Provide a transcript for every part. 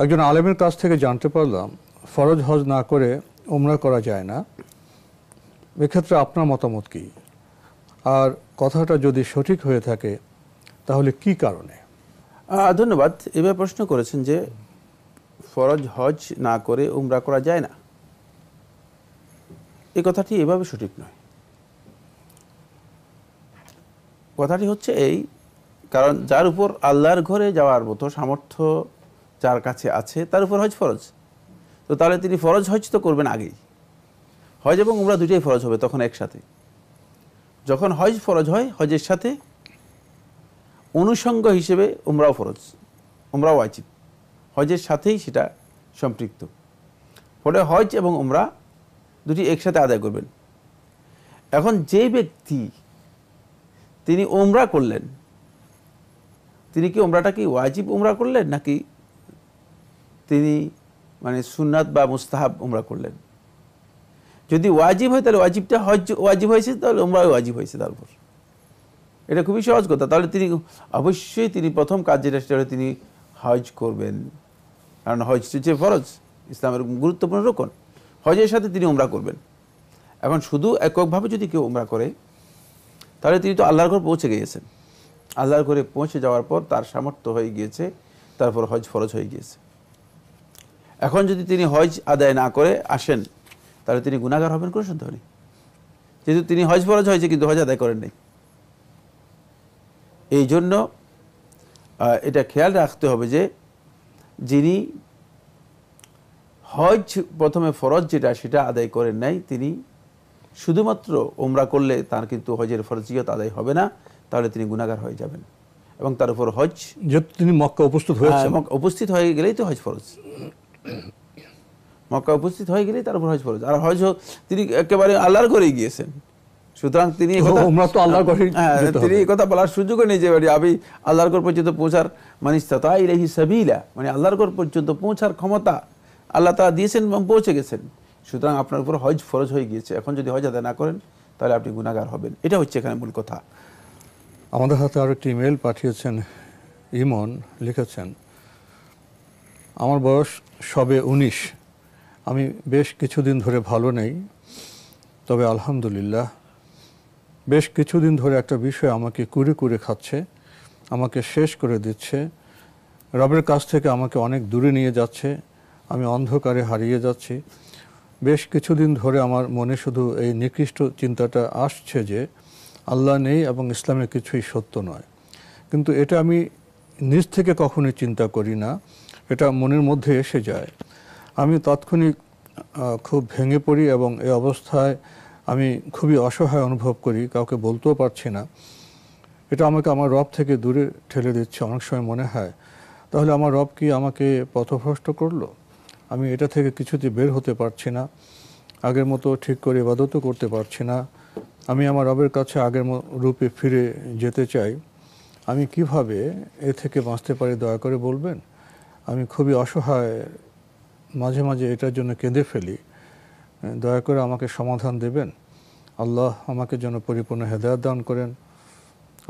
একজন আলেমের কাছ থেকে জানতে পারলাম ফরজ হজ না করে উমরা করা যায় না। এক্ষেত্রে আপনার মতামত কি, আর কথাটা যদি সঠিক হয়ে থাকে তাহলে কি কারণে? ধন্যবাদ। এবার প্রশ্ন করেছেন যে ফরজ হজ না করে উমরা করা যায় না, এই কথাটি এভাবে সঠিক নয়। কথাটি হচ্ছে এই, কারণ যার উপর আল্লাহর ঘরে যাওয়ার মতো সামর্থ্য যার কাছে আছে তার উপর হজ ফরজ, তো তাহলে তিনি ফরজ হজ তো করবেন আগেই। হজ এবং উমরা দুটোই ফরজ হবে তখন একসাথে। যখন হজ ফরজ হয়, হজের সাথে অনুষঙ্গ হিসেবে উমরাও ফরজ, উমরাও ওয়াজিব, হজের সাথেই সেটা সম্পৃক্ত। ফলে হজ এবং উমরা দুটি একসাথে আদায় করবেন। এখন যে ব্যক্তি তিনি উমরা করলেন, তিনি কি উমরাটা কি ওয়াজিব উমরা করলেন নাকি তিনি মানে সুন্নাত বা মুস্তাহাব উমরা করলেন? যদি ওয়াজিব হয় তাহলে ওয়াজিবটা হজ ওয়াজিব হয়েছে, তাহলে উমরা ওয়াজিব হয়েছে তার উপর। এটা খুবই সহজ কথা। তাহলে তিনি অবশ্যই তিনি প্রথম কাজ যেটা সেটা হলে তিনি হজ করবেন, কারণ হজ হচ্ছে ফরজ, ইসলামের গুরুত্বপূর্ণ রকম। হজের সাথে তিনি উমরা করবেন। এখন শুধু এককভাবে যদি কেউ উমরা করে তাহলে তিনি তো আল্লাহর ঘর পৌঁছে গিয়েছেন, আল্লাহর ঘরে পৌঁছে যাওয়ার পর তার সামর্থ্য হয়ে গিয়েছে, তারপর হজ ফরজ হয়ে গিয়েছে। এখন যদি তিনি হজ আদায় না করে আসেন তাহলে তিনি গুনাহগার হবেন, কোনো সন্দেহ নেই। যেহেতু তিনি হজ ফরজ হয়েছে কিন্তু হজ আদায় করেন নাই। এই জন্য এটা খেয়াল রাখতে হবে যে যিনি হজ প্রথমে ফরজ যেটা সেটা আদায় করেন নাই, তিনি শুধুমাত্র উমরা করলে তার কিন্তু হজের ফরজিয়ত আদায় হবে না, তাহলে তিনি গুনাহগার হয়ে যাবেন। এবং তার উপর হজ, যেহেতু তিনি মক্কা উপস্থিত হয়েছে, উপস্থিত হয়ে গেলেই তো হজ ফরজ, মক্কা উপস্থিত হয়ে গেলেই তার উপর হজ ফরজ। আর হজ তিনি একেবারে আল্লাহর ঘরেই গিয়েছেন, সুতরাং তিনি তিনি এই কথা বলার সুযোগও নেই যে আমি আল্লাহর ঘর পর্যন্ত পৌঁছার মানে ইসতাতা ইলাইহি সাবিলা, মানে আল্লাহর ঘর পর্যন্ত পৌঁছার ক্ষমতা আল্লাহ তাআলা দিয়েছেন এবং পৌঁছে গেছেন। সুতরাং আপনার উপর হজ ফরজ হয়ে গিয়েছে, এখন যদি হজ আদায় না করেন তাহলে আপনি গুনাহগার হবেন। এটা হচ্ছে এখানে মূল কথা। আমাদের হাতে আরও একটি ইমেল পাঠিয়েছেন ইমন, লিখেছেন, আমার বয়স সবে 19, আমি বেশ কিছুদিন ধরে ভালো নেই, তবে আলহামদুলিল্লাহ বেশ কিছুদিন ধরে একটা বিষয় আমাকে কুরে কুরে খাচ্ছে, আমাকে শেষ করে দিচ্ছে, রবের কাছ থেকে আমাকে অনেক দূরে নিয়ে যাচ্ছে, আমি অন্ধকারে হারিয়ে যাচ্ছি। বেশ কিছুদিন ধরে আমার মনে শুধু এই নিকৃষ্ট চিন্তাটা আসছে যে আল্লাহ নেই এবং ইসলামের কিছুই সত্য নয়, কিন্তু এটা আমি নিজ থেকে কখনোই চিন্তা করি না, এটা মনের মধ্যে এসে যায়। আমি তাৎক্ষণিক খুব ভেঙে পড়ি এবং এই অবস্থায় আমি খুবই অসহায় অনুভব করি, কাউকে বলতেও পারছি না। এটা আমাকে আমার রব থেকে দূরে ঠেলে দিচ্ছে। অনেক সময় মনে হয় তাহলে আমার রব কি আমাকে পথভ্রষ্ট করলো? আমি এটা থেকে কিছুতে বের হতে পারছি না, আগের মতো ঠিক করে ইবাদতও করতে পারছি না। আমি আমার রবের কাছে আগের রূপে ফিরে যেতে চাই। আমি কিভাবে এ থেকে বাঁচতে পারি দয়া করে বলবেন? আমি খুবই অসহায়, মাঝে মাঝে এটার জন্য কেঁদে ফেলি, দয়া করে আমাকে সমাধান দেবেন। আল্লাহ আমাকে যেন পরিপূর্ণ হেদায়েত দান করেন।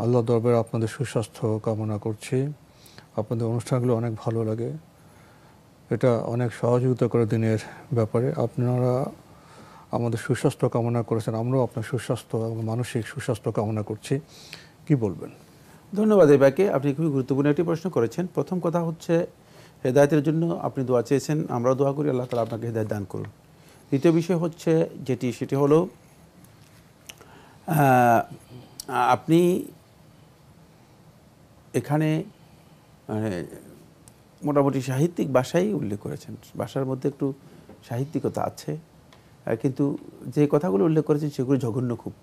আল্লাহ দরবারে আপনাদের সুস্বাস্থ্য কামনা করছি। আপনাদের অনুষ্ঠানগুলো অনেক ভালো লাগে, এটা অনেক সহযোগিতা করে দিনের ব্যাপারে। আপনারা আমাদের সুস্বাস্থ্য কামনা করেছেন, আমরাও আপনার সুস্বাস্থ্য এবং মানসিক সুস্বাস্থ্য কামনা করছি। কি বলবেন? ধন্যবাদ এই ভাইকে, আপনি খুবই গুরুত্বপূর্ণ একটি প্রশ্ন করেছেন। প্রথম কথা হচ্ছে হেদায়েতের জন্য আপনি দোয়া চেয়েছেন, আমরাও দোয়া করি আল্লাহ তাআলা আপনাকে হেদায়েত দান করুন। দ্বিতীয় বিষয় হচ্ছে সেটি হলো আপনি এখানে মানে মোটামুটি সাহিত্যিক ভাষাই উল্লেখ করেছেন, ভাষার মধ্যে একটু সাহিত্যিকতা আছে, কিন্তু যে কথাগুলো উল্লেখ করেছেন সেগুলো জঘন্য খুব।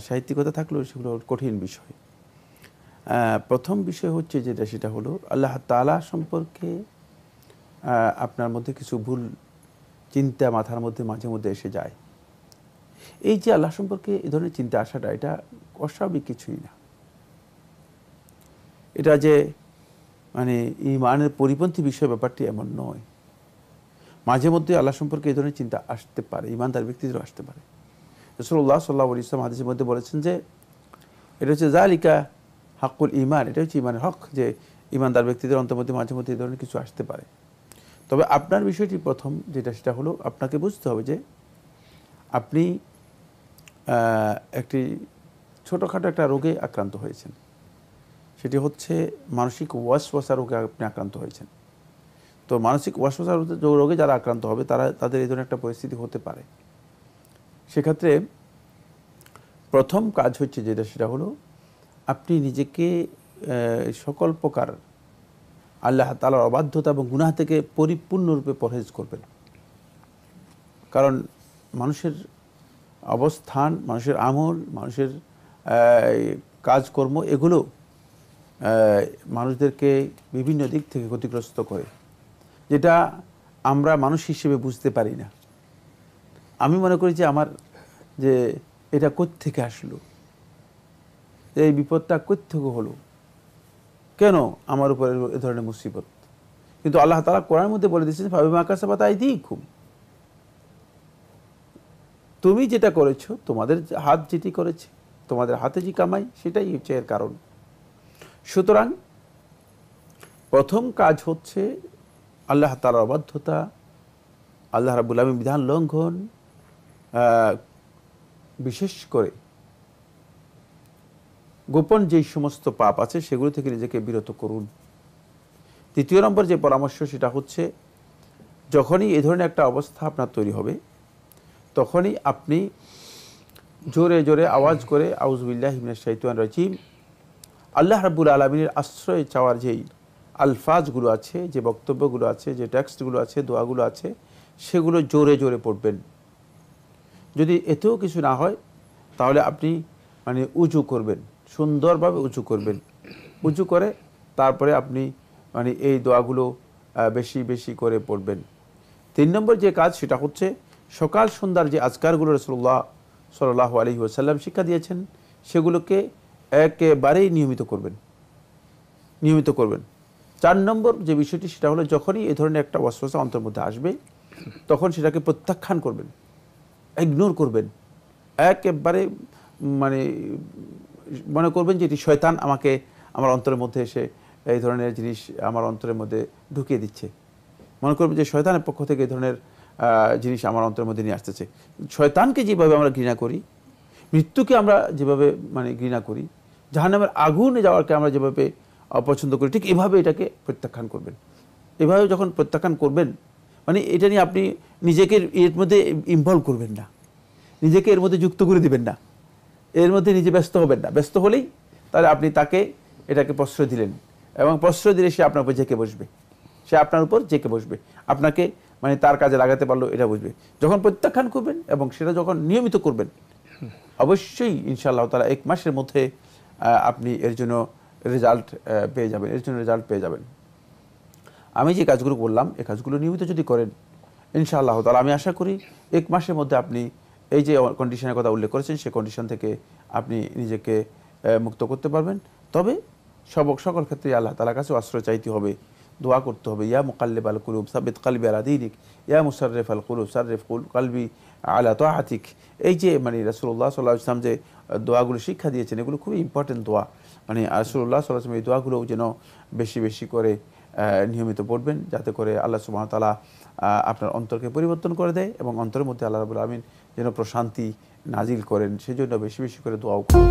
সাহিত্যিকতা থাকলেও সেগুলো কঠিন বিষয়। প্রথম বিষয় হচ্ছে সেটা হলো আল্লাহ তাআলা সম্পর্কে আপনার মধ্যে কিছু ভুল চিন্তা মাথার মধ্যে মাঝে মধ্যে এসে যায়। এই যে আল্লাহ সম্পর্কে এই ধরনের চিন্তা আসাটা, এটা অস্বাভাবিক কিছুই না। এটা যে মানে ঈমানের পরিপন্থী বিষয়, ব্যাপারটি এমন নয়। মাঝে মধ্যে আল্লাহ সম্পর্কে এই ধরনের চিন্তা আসতে পারে, ঈমানদার ব্যক্তিদেরও আসতে পারে। রাসূলুল্লাহ সাল্লাল্লাহু আলাইহি ওয়াসাল্লাম হাদিসের মধ্যে বলেছেন যে এটা হচ্ছে যালিকা হাক্কুল ঈমান, এটা হচ্ছে ঈমানের হক, যে ইমানদার ব্যক্তিদের অন্তর মধ্যে মাঝে মধ্যে এই ধরনের কিছু আসতে পারে। তবে আপনার বিষয়টি প্রথম যেটা সেটা হলো আপনাকে বুঝতে হবে যে আপনি একটি ছোটোখাটো একটা রোগে আক্রান্ত হয়েছেন, সেটি হচ্ছে মানসিক ওয়াসওয়াসা রোগে আপনি আক্রান্ত হয়েছেন। তো মানসিক ওয়াসওয়াসা রোগে যারা আক্রান্ত হবে তাদের এই ধরনের একটা পরিস্থিতি হতে পারে। সেক্ষেত্রে প্রথম কাজ হচ্ছে যেটা সেটা হলো আপনি নিজেকে সকল প্রকার আল্লাহ তাআলার অবাধ্যতা এবং গুনাহ থেকে পরিপূর্ণরূপে পরহেজ করবেন। কারণ মানুষের অবস্থান, মানুষের আমল, মানুষের কাজকর্ম এগুলো মানুষদেরকে বিভিন্ন দিক থেকে ক্ষতিগ্রস্ত করে, যেটা আমরা মানুষ হিসেবে বুঝতে পারি না। আমি মনে করি যে আমার যে এটা কোত্থেকে আসলো, এই বিপদটা কোত্থেকে হলো, কেন আমার উপরে এ ধরনের মুসিবত। কিন্তু আল্লাহ তাআলা কোরআনের মধ্যে বলে দিয়েছেন ফাবিমা কাসাবাত আইদিকুম, তুমি যেটা করেছো, তোমাদের হাত যেটি করেছে, তোমাদের হাতে যে কামাই সেটাই হচ্ছে এর কারণ। সুতরাং প্রথম কাজ হচ্ছে আল্লাহ তাআলার অবাধ্যতা, আল্লাহ রাব্বুল আলামিন বিধান লঙ্ঘন, বিশেষ করে গোপন যেই সমস্ত পাপ আছে সেগুলো থেকে নিজেকে বিরত করুন। দ্বিতীয় নম্বর যে পরামর্শ সেটা হচ্ছে যখনই এই ধরনের একটা অবস্থা আপনার তৈরি হবে তখনই আপনি জোরে জোরে আওয়াজ করে আউযু বিল্লাহি মিনাশ শাইতানির রাজিম, আল্লাহ রাব্বুল আলামিনের আশ্রয় চাওয়ার যেই আলফাজগুলো আছে, যে বক্তব্যগুলো আছে, যে টেক্সটগুলো আছে, দোয়াগুলো আছে, সেগুলো জোরে জোরে পড়বেন। যদি এতেও কিছু না হয় তাহলে আপনি মানে উজু করবেন, সুন্দরভাবে উজু করবেন। উজু করে তারপরে আপনি মানে এই দোয়াগুলো বেশি বেশি করে পড়বেন। 3 নম্বর যে কাজ সেটা হচ্ছে সকাল সন্ধ্যার যে আজকারগুলো রাসূলুল্লাহ সাল্লাল্লাহু আলাইহি ওয়াসাল্লাম শিক্ষা দিয়েছেন সেগুলোকে একেবারেই নিয়মিত করবেন। 4 নম্বর যে বিষয়টি সেটা হলো যখনই এই ধরনের একটা ওয়াসওয়াসা অন্তরের মধ্যে আসবে তখন সেটাকে প্রত্যাখ্যান করবেন, ইগনোর করবেন। একেবারে মানে মনে করবেন যে এটি শয়তান আমাকে আমার অন্তরের মধ্যে এসে এই ধরনের জিনিস আমার অন্তরের মধ্যে ঢুকিয়ে দিচ্ছে। মনে করবেন যে শয়তানের পক্ষ থেকে এই ধরনের জিনিস আমার অন্তরের মধ্যে নিয়ে আসতেছে। শয়তানকে যেভাবে আমরা ঘৃণা করি, মৃত্যুকে আমরা যেভাবে মানে ঘৃণা করি, জাহান্নামের আগুনে যাওয়াকে আমরা যেভাবে অপছন্দ করি, ঠিক এভাবে এটাকে প্রত্যাখ্যান করবেন। এভাবে যখন প্রত্যাখ্যান করবেন মানে এটা নিয়ে আপনি নিজেকে এর মধ্যে ইনভলভ করবেন না, নিজেকে এর মধ্যে যুক্ত করে দিবেন না, এর মধ্যে নিজে ব্যস্ত হবেন না। ব্যস্ত হলেই তাহলে আপনি তাকে এটাকে প্রশ্রয় দিলেন এবং প্রশ্রয় দিলে সে আপনার উপর জেঁকে বসবে, সে আপনার উপর জেঁকে বসবে, আপনাকে মানে তার কাজে লাগাতে পারলো এটা বুঝবে। যখন প্রত্যাখ্যান করবেন এবং সেটা যখন নিয়মিত করবেন অবশ্যই ইনশাআল্লাহ তাআলা 1 মাসের মধ্যে আপনি এর জন্য রেজাল্ট পেয়ে যাবেন। আমি যে কাজগুলো বললাম এই কাজগুলো নিয়মিত যদি করেন ইনশাআল্লাহ তাআলা আমি আশা করি 1 মাসের মধ্যে আপনি এই যে কন্ডিশনের কথা উল্লেখ করেছেন সেই কন্ডিশন থেকে আপনি নিজেকে মুক্ত করতে পারবেন। তবে সকল ক্ষেত্রে আল্লাহ তাআলার কাছে আশ্রয় চাইতে হবে, দোয়া করতে হবে। ইয়া মুকাল্লিবাল কুলুব সাব্বিত কলবি আলা দীনিক, ইয়া মুসাররিফাল কুলুব সাররিফ কলবি আলা তাআতিক। এই যে মানে রাসূলুল্লাহ সাল্লাল্লাহু আলাইহি ওয়াসাল্লাম যে দোয়াগুলো শিক্ষা দিয়েছেন এগুলো খুবই ইম্পর্টেন্ট দোয়া। মানে রাসূলুল্লাহ সাল্লাল্লাহু আলাইহি ওয়াসাল্লাম এই দোয়াগুলো যেন বেশি বেশি করে নিয়মিত পড়বেন, যাতে করে আল্লাহ সুবহানাহু ওয়া তাআলা আপনার অন্তরকে পরিবর্তন করে দেয় এবং অন্তরের মধ্যে আল্লাহ রাব্বুল আলামিন যেন প্রশান্তি নাজিল করেন, সেজন্য বেশি বেশি করে দোয়াও করুন।